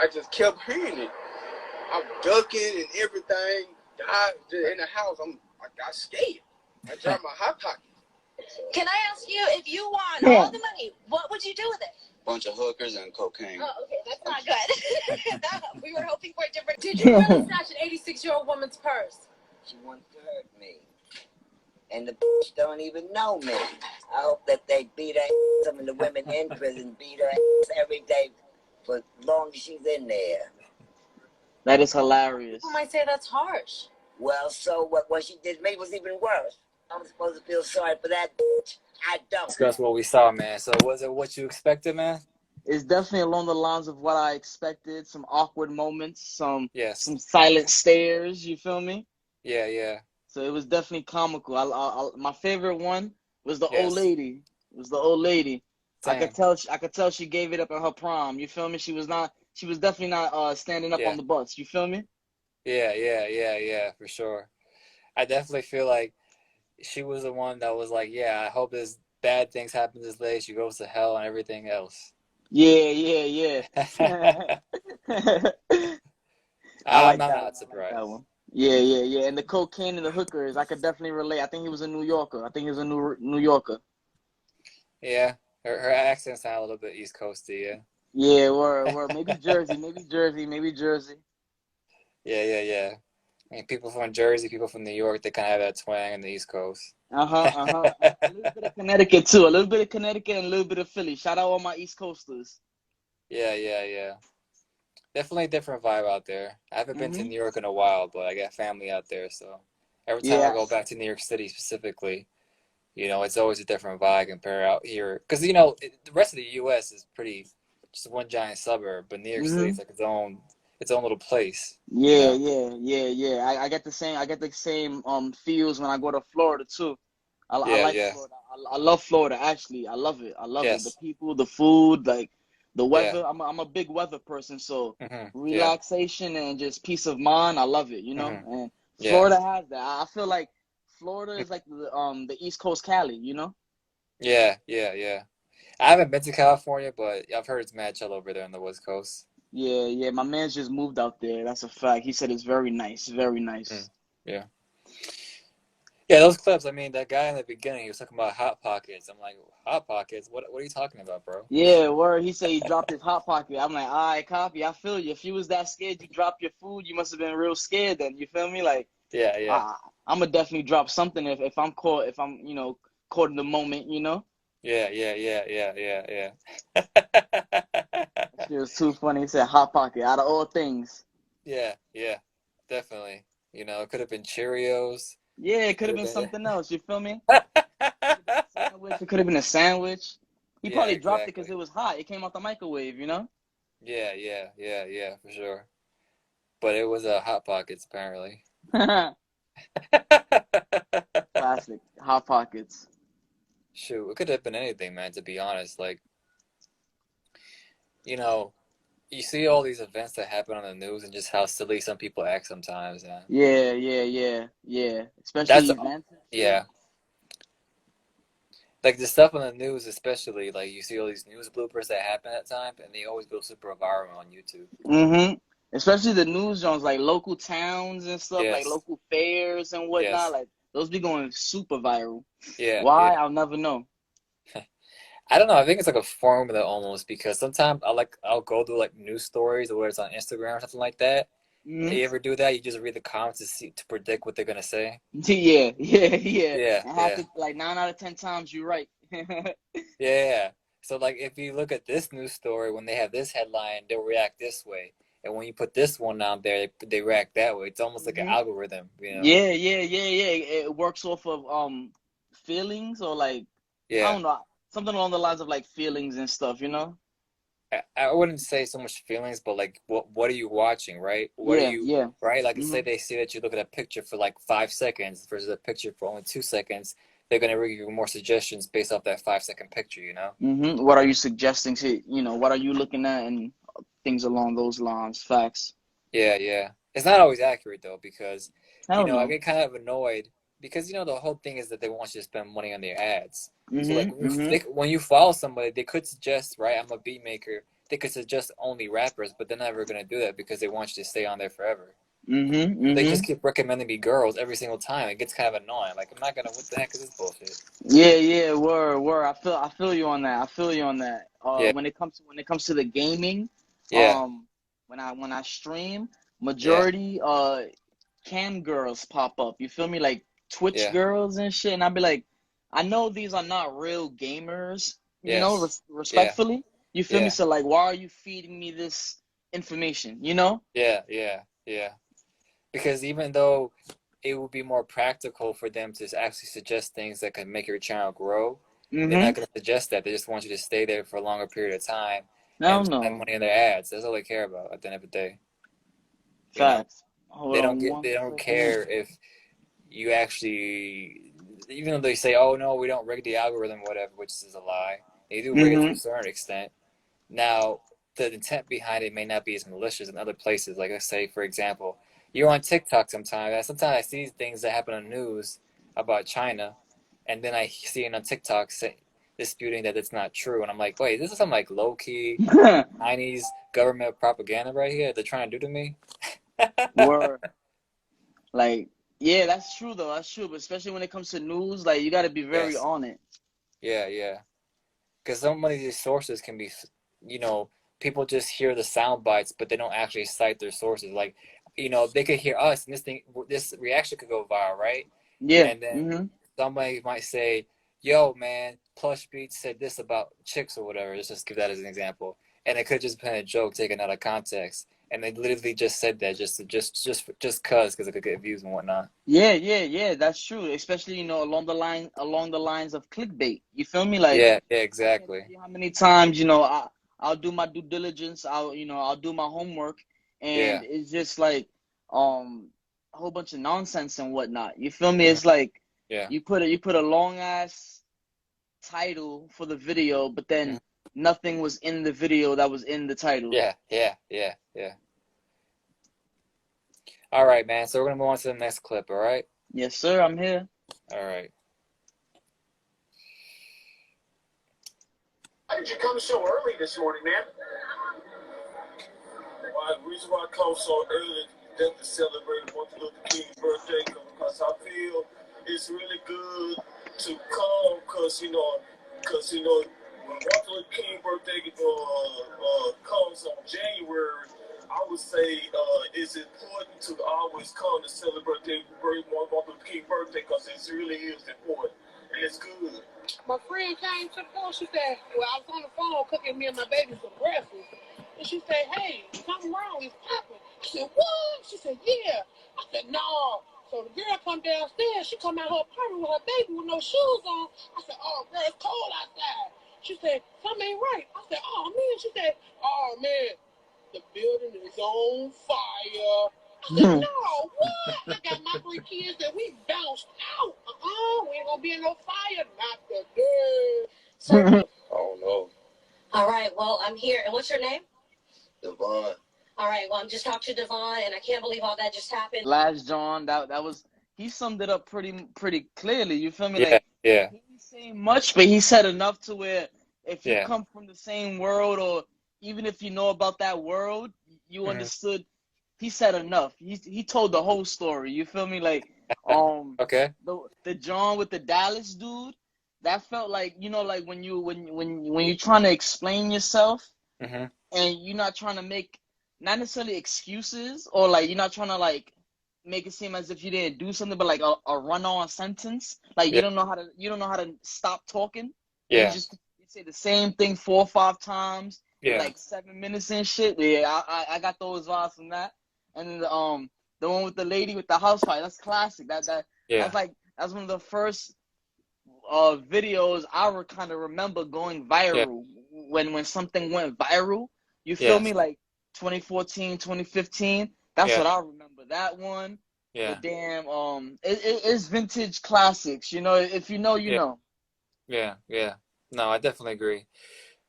I just kept hearing it. I'm ducking and everything. In the house, I got scared. I dropped my hot pocket. Can I ask you, if you won all the money, what would you do with it? Bunch of hookers and cocaine. Oh, okay, that's not good. We were hoping for a different. Did you really snatch an 86-year-old woman's purse? She wants to hurt me. And the bitch don't even know me. I hope that they beat her. Some of the women in prison beat her every day for as long as she's in there. That is hilarious. People might say that's harsh. Well, so what she did to me was even worse. I'm supposed to feel sorry for that bitch. I don't. That's what we saw, man. So was it what you expected, man? It's definitely along the lines of what I expected. Some awkward moments, some silent stares. You feel me? Yeah, yeah. So it was definitely comical. My favorite one was the old lady. It was the old lady. Same. I could tell she gave it up at her prom. You feel me? She was definitely not standing up on the bus. You feel me? Yeah, for sure. I definitely feel like she was the one that was like, yeah, I hope this bad things happen to this lady. She goes to hell and everything else. Yeah. I'm not surprised. That one. Yeah. And the cocaine and the hookers, I could definitely relate. I think he was a New Yorker. New Yorker. Yeah, her accent sounded a little bit East Coasty, yeah. Yeah, or maybe Jersey. Yeah. I mean, people from Jersey, people from New York, they kind of have that twang in the East Coast. A little bit of Connecticut too. A little bit of Connecticut and a little bit of Philly. Shout out all my East Coasters. Yeah. Definitely a different vibe out there. I haven't been to New York in a while, but I got family out there, so every time I go back to New York City specifically, you know, it's always a different vibe compared out here. Because, you know, the rest of the U.S. is pretty just one giant suburb, but New York City is like its own little place. Yeah. I get the same feels when I go to Florida too. I like Florida. I love Florida, actually. I love it. The people, the food, like the weather. I'm a big weather person, so relaxation and just peace of mind. I love it, you know. And Florida has that. I feel like Florida is like the East Coast Cali, you know. Yeah. I haven't been to California, but I've heard it's mad chill over there on the West Coast. Yeah. My man's just moved out there. That's a fact. He said it's very nice. Very nice. Yeah, those clips. I mean, that guy in the beginning, he was talking about Hot Pockets. I'm like, Hot Pockets? What are you talking about, bro? Yeah, word. He said he dropped his Hot Pocket. I'm like, all right, copy. I feel you. If you was that scared you dropped your food, you must have been real scared then. You feel me? Like, yeah. I'm going to definitely drop something if I'm caught, you know, caught in the moment, you know? Yeah. It was too funny. He said Hot Pocket out of all things. Yeah, definitely. You know, it could have been Cheerios. Yeah, it could have been something else. You feel me? It could have been a sandwich. He probably dropped it because it was hot. It came out the microwave, you know? Yeah, for sure. But it was Hot Pockets, apparently. Classic. Hot Pockets. Shoot, it could have been anything, man, to be honest. Like, you know, you see all these events that happen on the news and just how silly some people act sometimes. Yeah. Especially events. Yeah. Like the stuff on the news, especially, like you see all these news bloopers that happen at times, and they always go super viral on YouTube. Especially the news zones, like local towns and stuff, like local fairs and whatnot. Like those be going super viral. Yeah. Why? I'll never know. I don't know. I think it's like a formula almost, because sometimes I'll go through like news stories or whether it's on Instagram or something like that. You ever do that? You just read the comments to predict what they're gonna say. Yeah. Yeah. Like 9 out of 10 times you're right. Yeah. So like if you look at this news story, when they have this headline, they'll react this way, and when you put this one out there, they react that way. It's almost like an algorithm, you know? Yeah. It works off of feelings or like I don't know, something along the lines of like feelings and stuff, you know? I wouldn't say so much feelings, but like what are you watching, right? Right? Like say they see that you look at a picture for like 5 seconds versus a picture for only 2 seconds, they're gonna give you more suggestions based off that 5-second picture, you know? What are you suggesting to, you know, what are you looking at and things along those lines, facts. Yeah. It's not always accurate though, because I get kind of annoyed because you know the whole thing is that they want you to spend money on their ads. So like when you follow somebody, they could suggest, right? I'm a beat maker. they could suggest only rappers, but they're never gonna do that because they want you to stay on there forever. Mm-hmm. They just keep recommending me girls every single time. It gets kind of annoying. Like, I'm not gonna. What the heck is this bullshit? Yeah. Word. I feel you on that. Yeah. When it comes to the gaming, Yeah. when I stream, majority cam girls pop up. You feel me? Like Twitch girls and shit. And I'd be like, I know these are not real gamers. You know, respectfully. You feel me? So like, why are you feeding me this information? You know? Yeah. Because even though it would be more practical for them to actually suggest things that could make your channel grow, they're not going to suggest that. They just want you to stay there for a longer period of time and spend money on their ads. That's all they care about at the end of the day. Facts. They don't care if you actually, even though they say, oh no, we don't rig the algorithm, whatever, which is a lie. They do rig it to a certain extent. Now, the intent behind it may not be as malicious in other places. Like, let's say, for example, you're on TikTok sometimes. And sometimes I see things that happen on news about China, and then I see it on TikTok disputing that it's not true. And I'm like, wait, this is some like low-key Chinese government propaganda right here they're trying to do to me? Word. Like, yeah, that's true though. That's true. But especially when it comes to news, like, you got to be very on it. Yeah. Because so many of these sources can be, people just hear the sound bites, but they don't actually cite their sources. Like, they could hear us, and this reaction could go viral, right? Yeah. And then somebody might say, "Yo, man, Plush Beats said this about chicks or whatever." Let's just give that as an example, and it could just been a joke taken out of context, and they literally just said that just because it could get views and whatnot. Yeah. That's true. Especially along the lines of clickbait. You feel me? Like, yeah, exactly. How many times I'll do my due diligence. I'll do my homework, and it's just like a whole bunch of nonsense and whatnot. You feel me? It's like you put a long ass title for the video, but then nothing was in the video that was in the title. Yeah. All right, man. So we're gonna move on to the next clip. All right. Yes, sir. I'm here. All right. Why did you come so early this morning, man? Well, the reason why I come so early is to celebrate Martin Luther King's birthday, because I feel it's really good to come, because when Martin Luther King's birthday comes on January, I would say it's important to always come to celebrate Martin Luther King's birthday, because it really is important, and it's good. My friend came to the phone. She said, well, I was on the phone cooking me and my baby some breakfast. And she said, hey, something wrong. It's popping. I said, what? She said, yeah. I said, no. So the girl come downstairs. She come out her apartment with her baby with no shoes on. I said, oh, girl, it's cold outside. She said, something ain't right. I said, oh, man. She said, oh, man, the building is on fire. I said, no, what? I got my 3 kids that we bounced out. We ain't gonna be in no fire. Not today. So, oh, no. All right, well, I'm here. And what's your name? Devon. All right, well, I'm just talking to Devon, and I can't believe all that just happened. Last John, that was, he summed it up pretty clearly. You feel me? Yeah, like, yeah. He didn't say much, but he said enough to where if you come from the same world, or even if you know about that world, you understood. He said enough. He told the whole story. You feel me? Like, okay. The John with the Dallas dude, that felt like, like when you're trying to explain yourself, and you're not trying to make not necessarily excuses, or like you're not trying to like make it seem as if you didn't do something, but like a run-on sentence. Like you don't know how to stop talking. Yeah. You say the same thing 4 or 5 times. Yeah. Like 7 minutes and shit. Yeah, I got those vibes from that. And the one with the lady with the house fire, that's classic. That's one of the first videos I kind of remember going viral. When something went viral. You feel me? Like 2014, 2015. That's what I remember. That one. Yeah. The damn it's vintage classics. If you know, you know. Yeah. No, I definitely agree.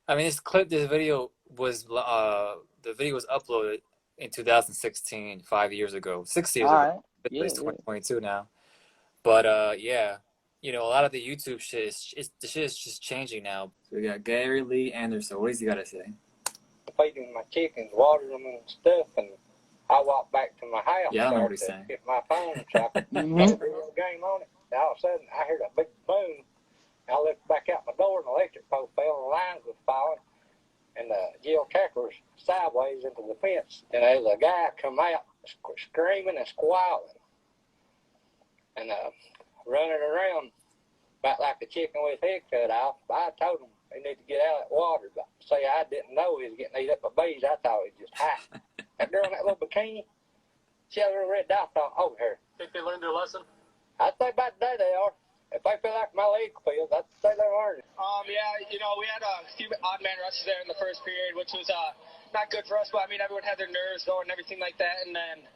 I mean, this video was uploaded in 2016, 5 years ago, 6 years ago. It's 2022 now. But a lot of the YouTube shit the shit is just changing now. So we got Gary Lee Anderson. What does he got to say? feeding my chickens, watering them and stuff, and I walked back to my house. Yeah, I don't know what he's saying. Get my phone so I could play a video game on it. And all of a sudden, I heard a big boom. I looked back out my door, and the electric pole fell, and the lines was falling, and the geocacher was sideways into the fence. And there was a guy come out screaming and squalling and running around about like a chicken with his head cut off. I told him he needed to get out of that water. But say I didn't know he was getting eaten up by bees. I thought he was just high. That girl in that little bikini, she had a little red dot over her. Think they learned their lesson? I think about the day they are. If they feel like my leg feels, I'd say they learned it. Yeah, you know, we had a few odd man rushes there in the first period, which was not good for us, but I mean, everyone had their nerves going and everything like that, and then,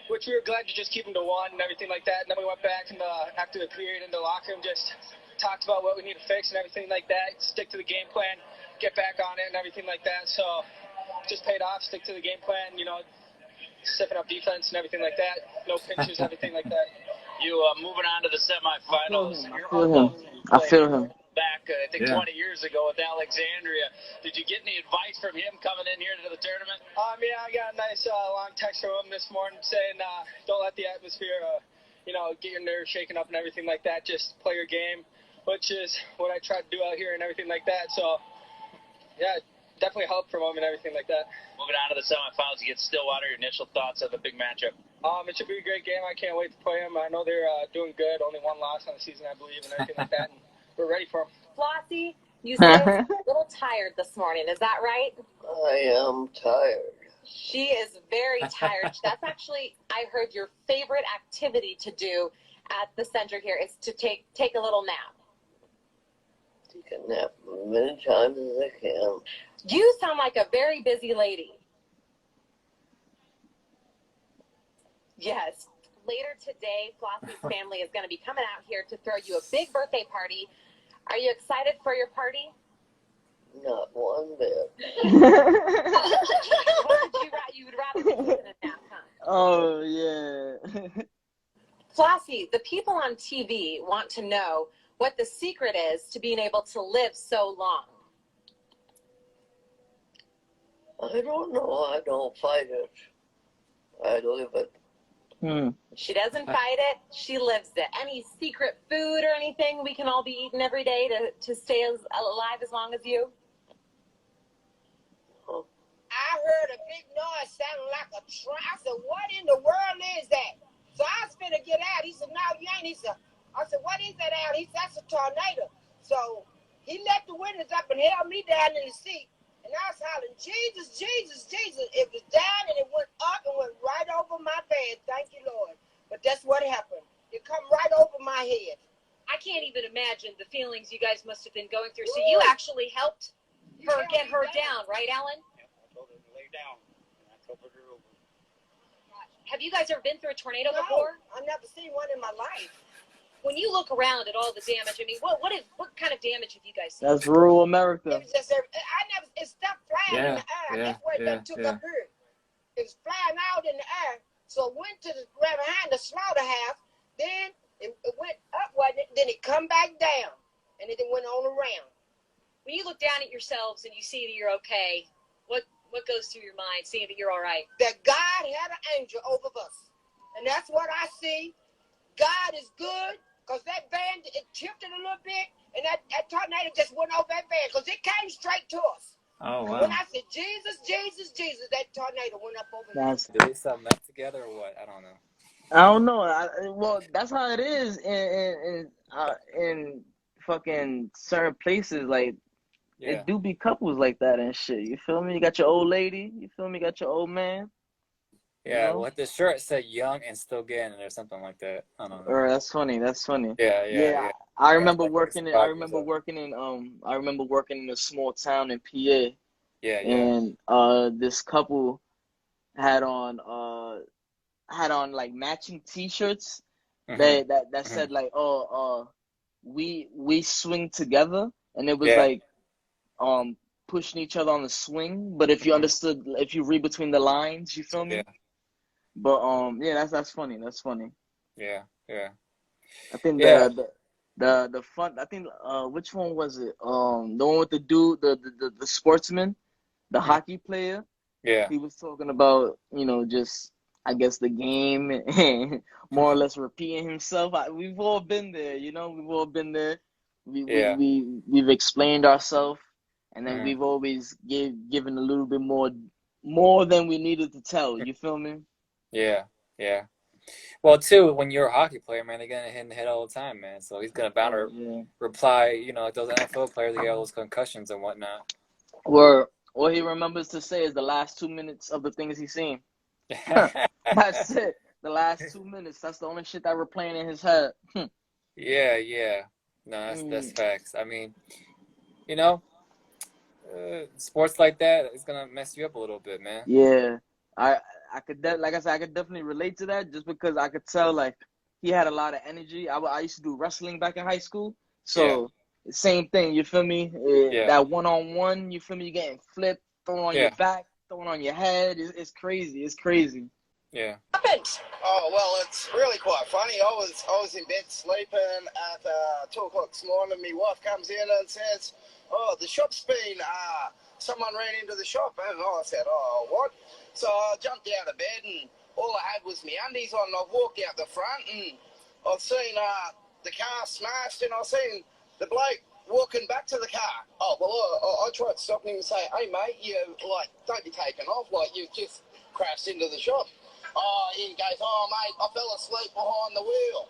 which we were glad to just keep them to one and everything like that, and then we went back in after the period in the locker room, just talked about what we need to fix and everything like that, stick to the game plan, get back on it and everything like that, so just paid off, stick to the game plan, you know, stepping up defense and everything like that, no pinches, everything like that. You moving on to the semifinals. I feel him. Back, I think 20 years ago with Alexandria. Did you get any advice from him coming in here to the tournament? Yeah, I got a nice long text from him this morning saying, don't let the atmosphere, you know, get your nerves shaken up and everything like that. Just play your game, which is what I try to do out here and everything like that. So, yeah, definitely help from him and everything like that. Moving on to the semifinals, you get Stillwater. Your initial thoughts of the big matchup? It should be a great game. I can't wait to play them. I know they're doing good. Only one loss on the season, I believe, and everything like that. And we're ready for them. Flossie, you seem a little tired this morning. Is that right? I am tired. She is very tired. That's actually, I heard, your favorite activity to do at the center here is to take a little nap. Take a nap as many times as I can. You sound like a very busy lady. Yes. Later today, Flossie's family is going to be coming out here to throw you a big birthday party. Are you excited for your party? Not one bit. You would rather be taking a nap, huh? Oh, yeah. Flossie, the people on TV want to know what the secret is to being able to live so long. I don't know. I don't fight it. I live it. She doesn't fight it. She lives it. Any secret food or anything we can all be eating every day to stay alive as long as you? I heard a big noise sounding like a truck. I said, what in the world is that? So I was finna get out. He said, no, you ain't. He said, I said, what is that out? He said, that's a tornado. So he let the windows up and held me down in the seat. And I was hollering, Jesus, Jesus, Jesus. It was down and it went up and went right over my bed. Thank you, Lord. But that's what happened. It come right over my head. I can't even imagine the feelings you guys must have been going through. So you actually helped her get her down, right, Ellen? Yeah, I told her to lay down, and I covered her over. Have you guys ever been through a tornado No, before? I've never seen one in my life. When you look around at all the damage, I mean, what kind of damage have you guys seen? That's rural America. It was just, it's stuff flying in the air. That's where it took up here. It was flying out in the air. So it went to the right behind the slaughterhouse. Then it went up, wasn't it? Then it come back down. And it went on around. When you look down at yourselves and you see that you're okay, what goes through your mind, seeing that you're all right? That God had an angel over us. And that's what I see. God is good. Because that van, it tipped it a little bit, and that tornado just went over that van, because it came straight to us. Oh, wow. When I said, Jesus, Jesus, Jesus, that tornado went up over there. That's, do they sell meth together or what? I don't know. I don't know. Well, that's how it is in fucking certain places. Like, it do be couples like that and shit. You feel me? You got your old lady. You feel me? You got your old man. Yeah, well, the shirt said young and still getting it or something like that. I don't know. Or that's funny. That's funny. Yeah. I remember working in a small town in PA. Yeah. And this couple had on like matching T-shirts that said like, we swing together, and it was like pushing each other on the swing. But if you read between the lines, you feel me? Yeah. But that's funny. That's funny. Yeah. I think the fun. I think which one was it? The one with the dude, the sportsman the hockey player. Yeah. He was talking about, just I guess the game and more or less repeating himself. We've all been there, We've all been there. We've explained ourselves, and then we've always given a little bit more than we needed to tell. You feel me? Yeah. Well, too, when you're a hockey player, man, they're gonna hit in the head all the time, man. So he's gonna bound to reply, like those NFL players that get all those concussions and whatnot. Or all he remembers to say is the last 2 minutes of the things he's seen. That's it. The last 2 minutes. That's the only shit that we're playing in his head. Yeah. No, that's facts. I mean, sports like that is gonna mess you up a little bit, man. Yeah, I could like I said, I could definitely relate to that just because I could tell like he had a lot of energy. I used to do wrestling back in high school, so same thing. You feel me? That 1-on-1. You feel me? You getting flipped, thrown on your back, thrown on your head. It's crazy. It's crazy. Yeah. Oh well, it's really quite funny. I was in bed sleeping at 2 o'clock this morning. My wife comes in and says, "Oh, the shop's been someone ran into the shop." And I said, "Oh, what?" So I jumped out of bed and all I had was my undies on. And I walked out the front and I've seen the car smashed, and I've seen the bloke walking back to the car. Oh well, I tried stopping him and say, "Hey mate, you don't be taking off. You just crashed into the shop." Oh, he goes, "Oh, mate, I fell asleep behind the wheel."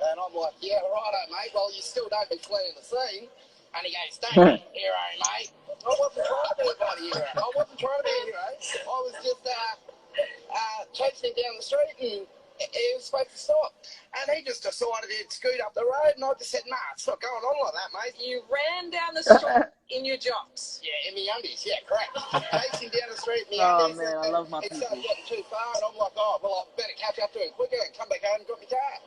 And I'm like, "Yeah, righto, mate. Well, you still don't be fleeing the scene." And he goes, "Don't be a hero, mate." I wasn't trying to be a hero. I wasn't trying to be a hero. I was just chasing him down the street, and he was supposed to stop. And he just decided he'd scoot up the road, and I just said, "Nah, it's not going on like that, mate." You ran down the street in your jocks. Yeah, in my undies. Yeah, correct. Chasing down the street in my undies. Oh man, I love my people. He people. started getting too far, and I'm like, "Oh, well, I better catch up to him quicker and come back home and drop my car."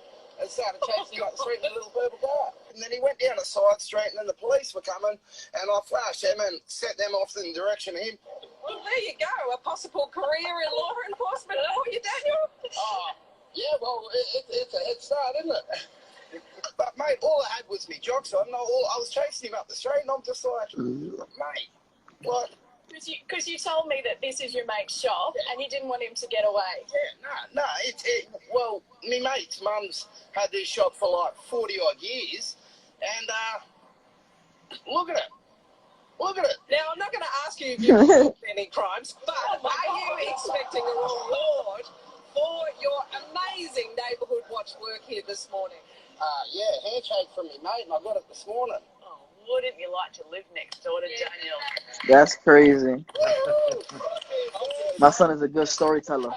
And started chasing him up the street in a little purple car. And then he went down a side street, and then the police were coming, and I flashed them and set them off in the direction of him. Well, there you go. A possible career in law enforcement for you, Daniel. Oh, yeah, well, it's a head start, isn't it? But, mate, all I had was me jocks on. I was chasing him up the street, and I'm just like, mate, what? Because you told me that this is your mate's shop, and you didn't want him to get away. Yeah, no. Well, me mate's mum's had this shop for like 40-odd years, and look at it. Look at it. Now, I'm not going to ask you if you've committed any crimes, but are you expecting a reward for your amazing neighbourhood watch work here this morning? Yeah, handshake from me mate, and I got it this morning. Oh, wouldn't you like to live next door to Daniel? That's crazy. My son is a good storyteller.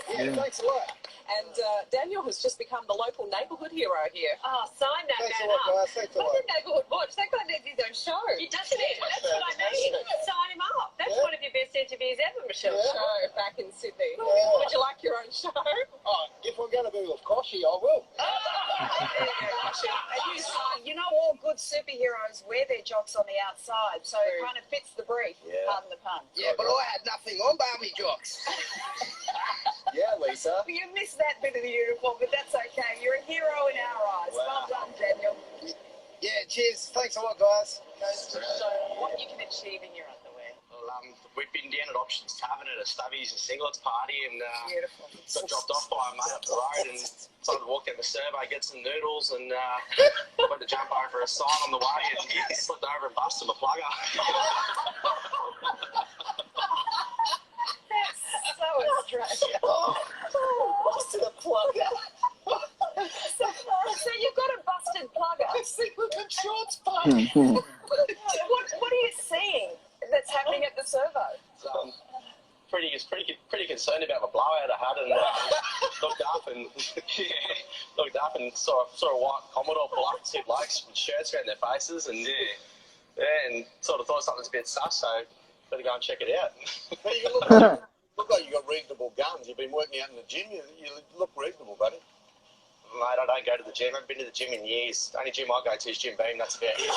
Yeah, thanks a lot. And Daniel has just become the local neighbourhood hero here. Oh, sign that Thanks a man lot, up. guys. Thanks a What lot. a neighbourhood watch. That guy needs his own show. He doesn't it? That's what I mean. Sign him up. That's one of your best interviews ever, Michelle. Show back in Sydney. Yeah. Would you like your own show? Oh, if I'm going to be with Koshy, I will. You know, all good superheroes wear their jocks on the outside, so it kind of fits the brief. Yeah. Pardon the pun. Yeah, but I had nothing on bar me jocks. Yeah, Lisa. You missed that bit of the uniform, but that's okay. You're a hero in our eyes. Wow. Well done, Daniel. Yeah, cheers. Thanks a lot, guys. So, what you can achieve in your underwear. Well, we've been down at Options Tavern at a Stubbies and Singlets party, and Beautiful. got dropped off by a mate up the road, and decided to walk down the survey, get some noodles, and went to jump over a sign on the way, and slipped over and busted my plugger. That's so Australian. Busted a plugger. So you've got a busted plugger. Secret shorts party. What are you seeing that's happening at the servo? Pretty concerned about my blowout I had, and looked up and saw a white Commodore pull up, two blokes with shirts around their faces, and and sort of thought something was a bit sus, so better go and check it out. You look like you got reasonable guns. You've been working out in the gym. You look reasonable, buddy. Mate, I don't go to the gym. I haven't been to the gym in years. The only gym I go to is Jim Beam. That's about it.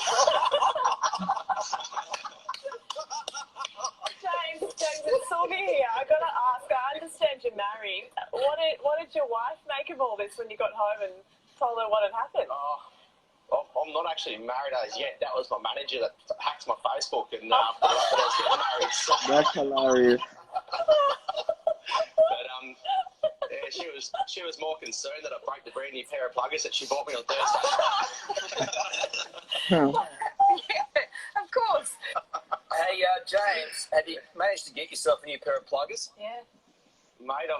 James, it's Sylvia here. I got to ask, I understand you're married. What did your wife make of all this when you got home and told her what had happened? I'm not actually married as yet. That was my manager that hacked my Facebook and put up that I was getting married. So. That's hilarious. But yeah, she was more concerned that I broke the brand new pair of pluggers that she bought me on Thursday. Of course. Hey, James, have you managed to get yourself a new pair of pluggers? Yeah. Mate,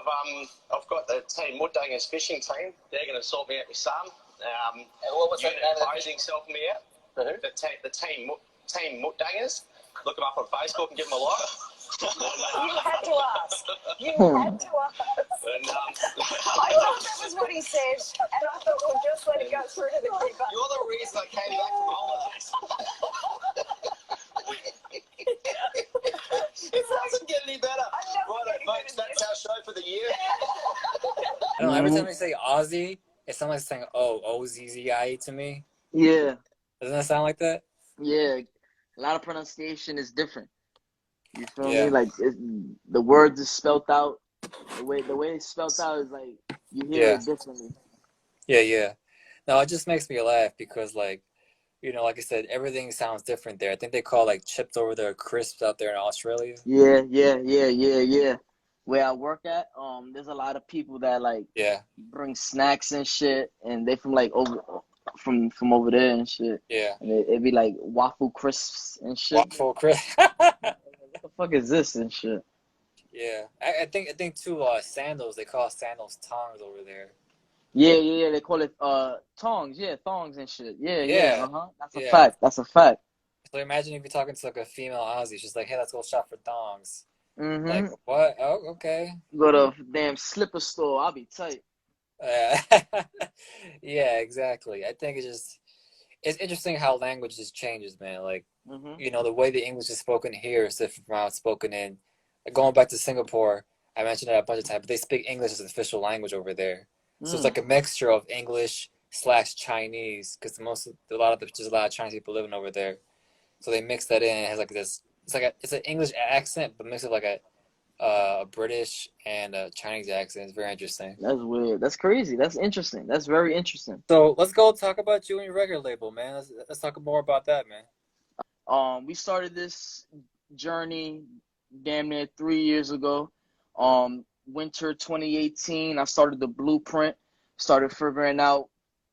I've got the team Muddangers fishing team. They're going to sort me out my son. And what was that? Closing self me out. The team Muddangers. Look them up on Facebook and give them a like. You had to ask. You had to ask. And, I thought that was what he said, and I thought we'll just let it go through to the keeper. You're the reason I came back from holidays. It doesn't get any better. Right, folks, that's our show for the year. I don't know, every time I say Aussie, it sounds like saying O-Z-Z-I-E to me. Yeah. Doesn't that sound like that? Yeah. A lot of pronunciation is different. You feel Yeah. me? Like the words is spelt out. The way it's spelt out is like you hear it differently. Yeah. No, it just makes me laugh because, like, you know, like I said, everything sounds different there. I think they call like chips over there crisps out there in Australia. Yeah. Where I work at, there's a lot of people that like bring snacks and shit, and they from like from over there and shit. Yeah. And it'd be like waffle crisps and shit. Waffle crisp. What the fuck is this and shit? Yeah, I think too. Sandals, they call sandals tongs over there. Yeah. They call it tongs. Yeah, thongs and shit. Yeah. That's a Yeah. fact. That's a fact. So imagine if you're talking to like a female Aussie, she's like, "Hey, let's go shop for thongs." Mm-hmm. Like what? Oh, okay. Go to a damn slipper store. I'll be tight. Yeah, exactly. I think it's interesting how language just changes, man. Like, you know, the way the English is spoken here is different from how it's spoken in. Going back to Singapore, I mentioned that a bunch of times, but they speak English as an official language over there. So it's like a mixture of English / Chinese, because there's a lot of Chinese people living over there. So they mix that in. It has like this. It's an English accent, but mixed with like a British and a Chinese accent. It's very interesting. That's weird. That's crazy. That's interesting. That's very interesting. So let's go talk about you and your record label, man. Let's talk more about that, man. We started this journey damn near 3 years ago. Winter 2018, I started the blueprint. Started figuring out,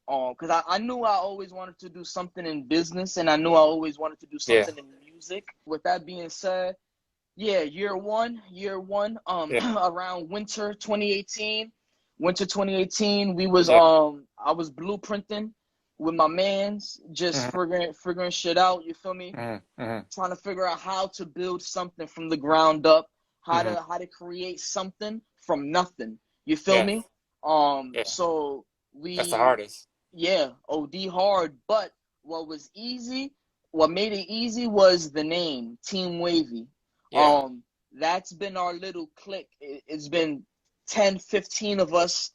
because I knew I always wanted to do something in business, and I knew I always wanted to do something in music. With that being said, year one, around winter 2018, we was I was blueprinting with my mans, just figuring shit out. You feel me? Trying to figure out how to build something from the ground up, how to create something from nothing. You feel me? So that's the hardest. Yeah, OD hard. But what made it easy was the name, Team Wavy. That's been our little clique. It's been 10, 15 of us.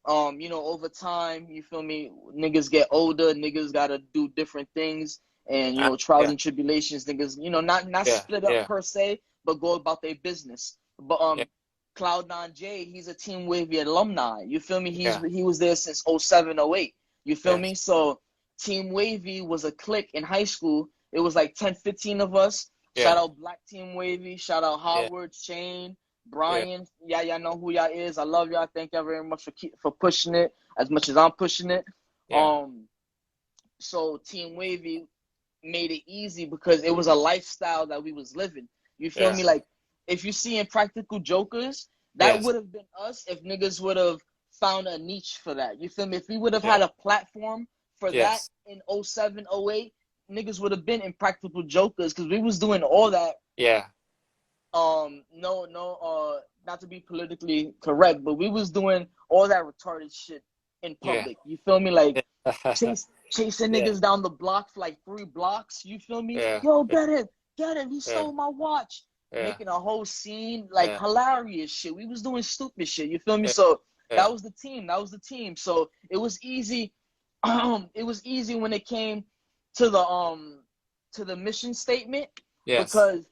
You know, over time, you feel me? Niggas get older, niggas gotta do different things, and you know, trials and tribulations. Niggas, you know, not split up per se, but go about their business. But Cloud9 J, he's a Team Wavy alumni. You feel me? He was there since 07, 08. You feel me? So Team Wavy was a clique in high school. It was like 10, 15 of us. Shout out Black Team Wavy. Shout out Howard, Shane, Brian. Y'all know who y'all is. I love y'all. Thank y'all very much for pushing it as much as I'm pushing it. So Team Wavy made it easy because it was a lifestyle that we was living. You feel me? Like, if you see in Practical Jokers, that would have been us if niggas would have found a niche for that. You feel me? If we would have had a platform for that in 07, 08, niggas would have been in Practical Jokers because we was doing all that. Not to be politically correct, but we was doing all that retarded shit in public. You feel me? Like chasing niggas down the block for like 3 blocks. You feel me? Yo, get him. He stole my watch. Making a whole scene, like hilarious shit. We was doing stupid shit. You feel me? So that was the team. So it was easy. It was easy when it came to the mission statement because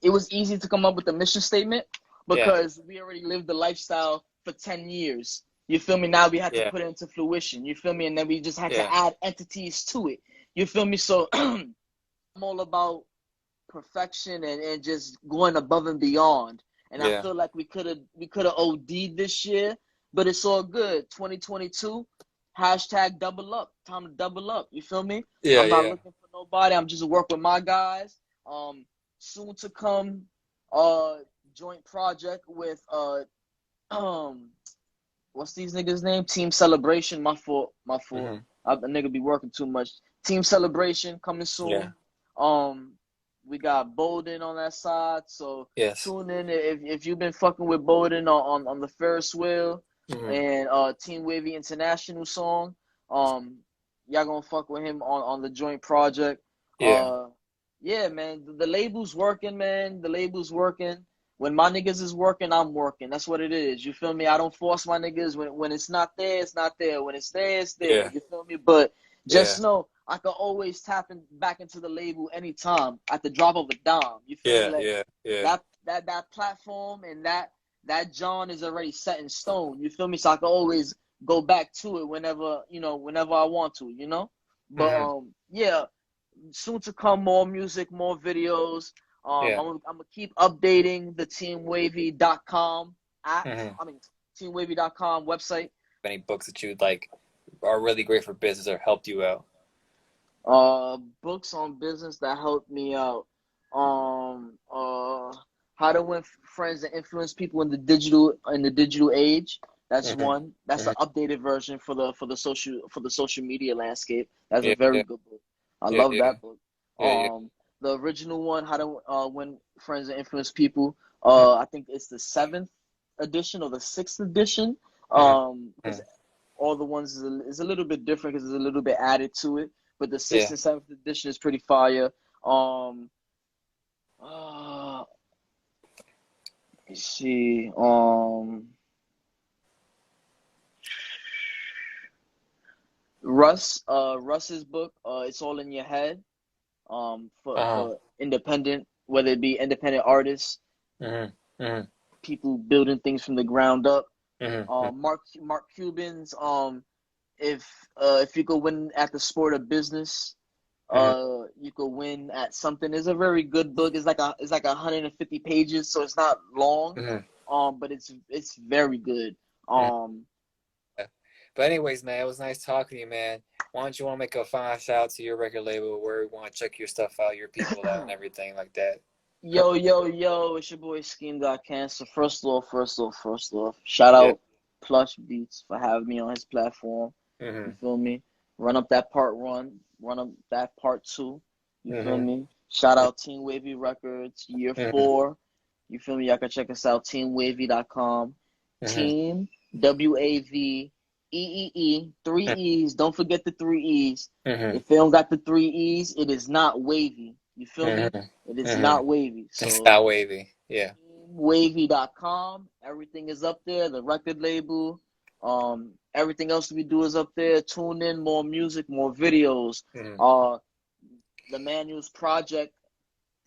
it was easy to come up with the mission statement because we already lived the lifestyle for 10 years. You feel me? Now we had to put it into fruition. You feel me? And then we just had to add entities to it. You feel me? So I'm all about perfection and just going above and beyond. And I feel like we could have OD'd this year, but it's all good. 2022, hashtag double up. Time to double up. You feel me? I'm not looking for nobody. I'm just working with my guys. Soon to come, joint project with what's these niggas' name? Team Celebration. My fault. The nigga be working too much. Team Celebration coming soon. We got Bolden on that side, so tune in if you've been fucking with Bolden on the Ferris wheel and Team Wavy International song. Y'all gonna fuck with him on the joint project. Yeah, man. The label's working, man. The label's working. When my niggas is working, I'm working. That's what it is. You feel me? I don't force my niggas. When it's not there, it's not there. When it's there, it's there. You feel me? But just know I can always tap back into the label anytime at the drop of a dime. You feel me? Like, that platform and that John is already set in stone. You feel me? So I can always go back to it whenever I want to, you know? But soon to come more music, more videos. I'm gonna keep updating the teamwavy.com app. I mean teamwavy.com website. Any books that you like are really great for business or helped you out? Books on business that helped me out. How to Win Friends and Influence People in the digital age. That's one. That's an updated version for the social media landscape. That's a very good book. I love that book. The original one, How to Win Friends and Influence People. I think it's the 7th edition or the 6th edition. All the ones is a little bit different because there's a little bit added to it. But the 6th and 7th edition is pretty fire. Let's see. Russ's book, It's All in Your Head. For independent, whether it be independent artists, people building things from the ground up. Mark Cuban's if you could win at the sport of business, you could win at something. It's a very good book. It's like 150 pages, so it's not long. But it's very good. But anyways, man, it was nice talking to you, man. Why don't you want to make a final shout out to your record label where we want to check your stuff out, your people out, and everything like that? Yo, it's your boy Scheme.Cancer. First off, shout out Plush Beats for having me on his platform. You feel me? Run up that part 1, run up that part 2. You feel me? Shout out Team Wavy Records, year 4. You feel me? Y'all can check us out, teamwavy.com. Team, WAVEEE, 3 E's. Don't forget the 3 E's. If they don't got the 3 E's, it is not wavy. You feel me? It is not wavy. So it's not wavy. Yeah. Wavy.com. Everything is up there. The record label. Everything else we do is up there. Tune in, more music, more videos. The Manuals Project.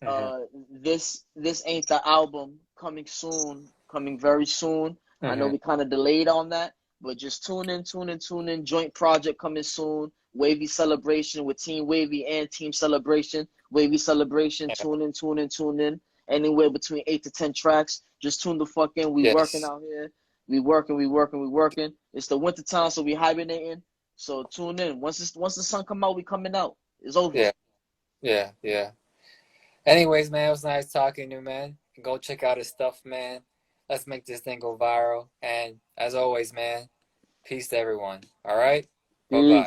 This ain't the album. Coming soon. Coming very soon. I know we kind of delayed on that, but just tune in. Joint project coming soon. Wavy Celebration with Team Wavy and Team Celebration. Wavy Celebration. Tune in. Anywhere between 8 to 10 tracks. Just tune the fuck in. We working out here. We working. It's the winter time, so we hibernating. So tune in. Once the sun come out, we coming out. It's over. Yeah. Anyways, man, it was nice talking to you, man. Go check out his stuff, man. Let's make this thing go viral. And as always, man, peace to everyone. All right? Bye-bye.